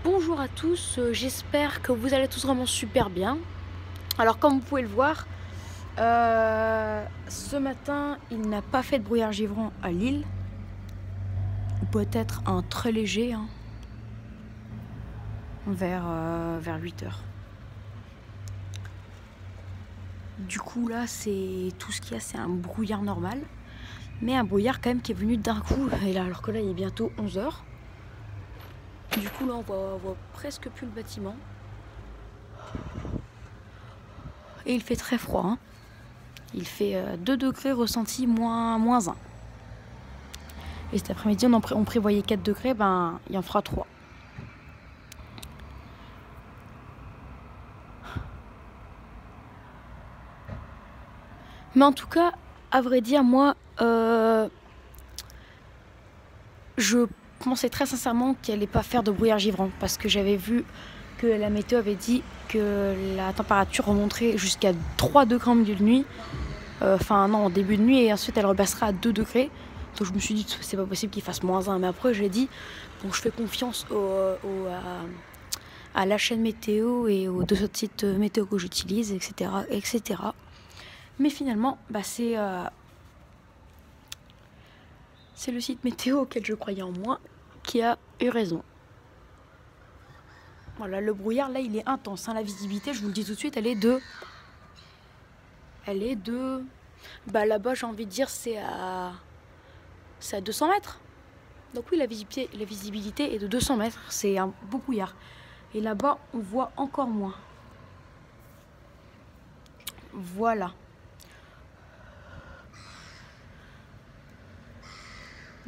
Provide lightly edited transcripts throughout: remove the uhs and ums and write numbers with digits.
Bonjour à tous, j'espère que vous allez tous vraiment super bien. Alors comme vous pouvez le voir, ce matin il n'a pas fait de brouillard givrant à Lille. Ou peut-être un très léger, hein, vers 8 heures. Du coup là c'est tout ce qu'il y a, c'est un brouillard normal. Mais un brouillard quand même qui est venu d'un coup, et là, alors que là il est bientôt 11 heures. Du coup là on voit presque plus le bâtiment. Et il fait très froid, hein. Il fait 2 degrés ressenti moins 1. Et cet après-midi on prévoyait 4 degrés, ben il en fera 3. Mais en tout cas, à vrai dire, moi, je pensais très sincèrement qu'elle n'allait pas faire de brouillard givrant, parce que j'avais vu que la météo avait dit que la température remonterait jusqu'à 3 degrés en milieu de nuit. Enfin non, en début de nuit, et ensuite elle repassera à 2 degrés. Donc je me suis dit que c'est pas possible qu'il fasse -1. Mais après j'ai dit, bon, je fais confiance à la chaîne météo et aux 2 autres sites météo que j'utilise, etc., etc. Mais finalement, bah c'est le site météo auquel je croyais en moi qui a eu raison. Voilà, le brouillard là il est intense, hein. La visibilité, je vous le dis tout de suite, elle est de... Bah là-bas j'ai envie de dire c'est à 200 mètres. Donc oui, la visibilité est de 200 mètres, c'est un beau brouillard. Et là-bas on voit encore moins. Voilà.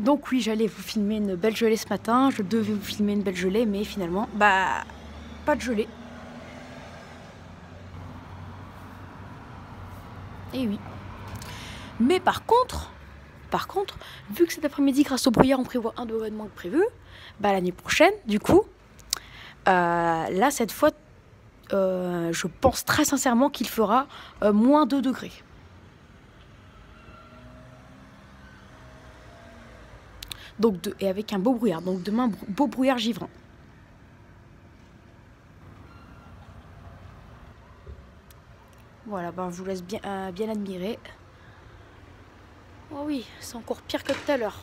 Donc oui, j'allais vous filmer une belle gelée ce matin, je devais vous filmer une belle gelée, mais finalement, bah, pas de gelée. Et oui. Mais par contre, vu que cet après-midi, grâce au brouillard, on prévoit 1 degré de moins que prévu, bah l'année prochaine, du coup, là, cette fois, je pense très sincèrement qu'il fera -2 degrés. Donc et avec un beau brouillard. Donc demain, beau brouillard givrant. Voilà, ben je vous laisse bien admirer. Oh oui, c'est encore pire que tout à l'heure.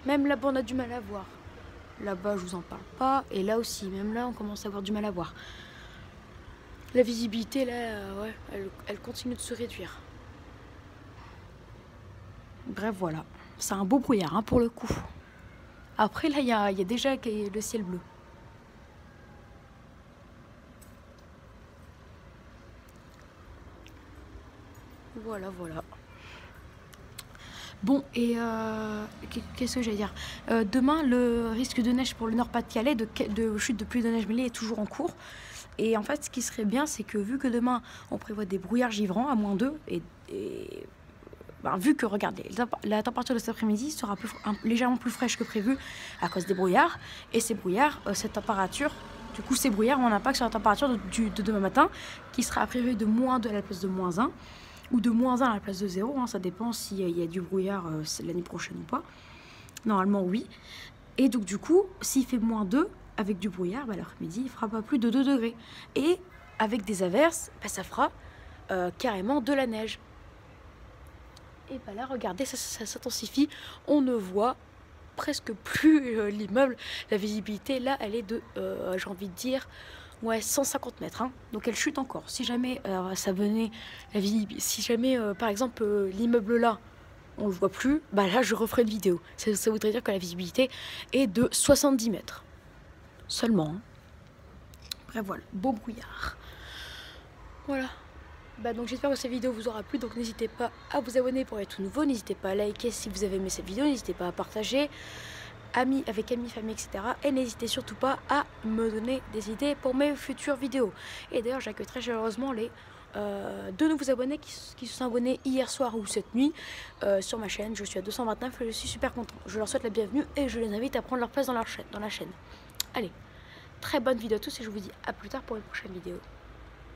Même là-bas, on a du mal à voir. Là-bas, je vous en parle pas. Et là aussi, même là, on commence à avoir du mal à voir. La visibilité, là, ouais, elle continue de se réduire. Bref, voilà. C'est un beau brouillard, hein, pour le coup. Après, là, il y a déjà le ciel bleu. Voilà, voilà. Bon, et qu'est-ce que j'allais dire, demain, le risque de neige pour le Nord-Pas-de-Calais, de chute de pluie de neige mêlée, est toujours en cours. Et en fait, ce qui serait bien, c'est que vu que demain, on prévoit des brouillards givrants à -2, ben, vu que, regardez, la température de cet après-midi sera légèrement plus fraîche que prévu à cause des brouillards. Et ces brouillards, cette température, du coup, ces brouillards ont un impact sur la température de demain matin, qui sera prévue de -2 à la place de -1. Ou de -1 à la place de 0, hein, ça dépend s'il y a du brouillard l'année prochaine ou pas. Normalement, oui. Et donc, du coup, s'il fait -2 avec du brouillard, bah, l'après-midi, il fera pas plus de 2 degrés. Et avec des averses, bah, ça fera carrément de la neige. Et bah là, regardez, ça s'intensifie. On ne voit presque plus l'immeuble. La visibilité, là, elle est de, j'ai envie de dire, ouais, 150 mètres, hein. Donc elle chute encore. Si jamais ça venait, si jamais par exemple l'immeuble là, on le voit plus, bah là je referai une vidéo. Ça voudrait dire que la visibilité est de 70 mètres. Seulement, hein. Bref, voilà, beau brouillard. Voilà. Bah donc j'espère que cette vidéo vous aura plu. Donc n'hésitez pas à vous abonner pour être tout nouveau. N'hésitez pas à liker si vous avez aimé cette vidéo. N'hésitez pas à partager. Avec amis, famille, etc. Et n'hésitez surtout pas à me donner des idées pour mes futures vidéos. Et d'ailleurs, j'accueille très chaleureusement les 2 nouveaux abonnés qui se sont abonnés hier soir ou cette nuit sur ma chaîne. Je suis à 229 et je suis super content. Je leur souhaite la bienvenue et je les invite à prendre leur place dans la chaîne. Allez, très bonne vidéo à tous et je vous dis à plus tard pour une prochaine vidéo.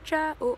Ciao!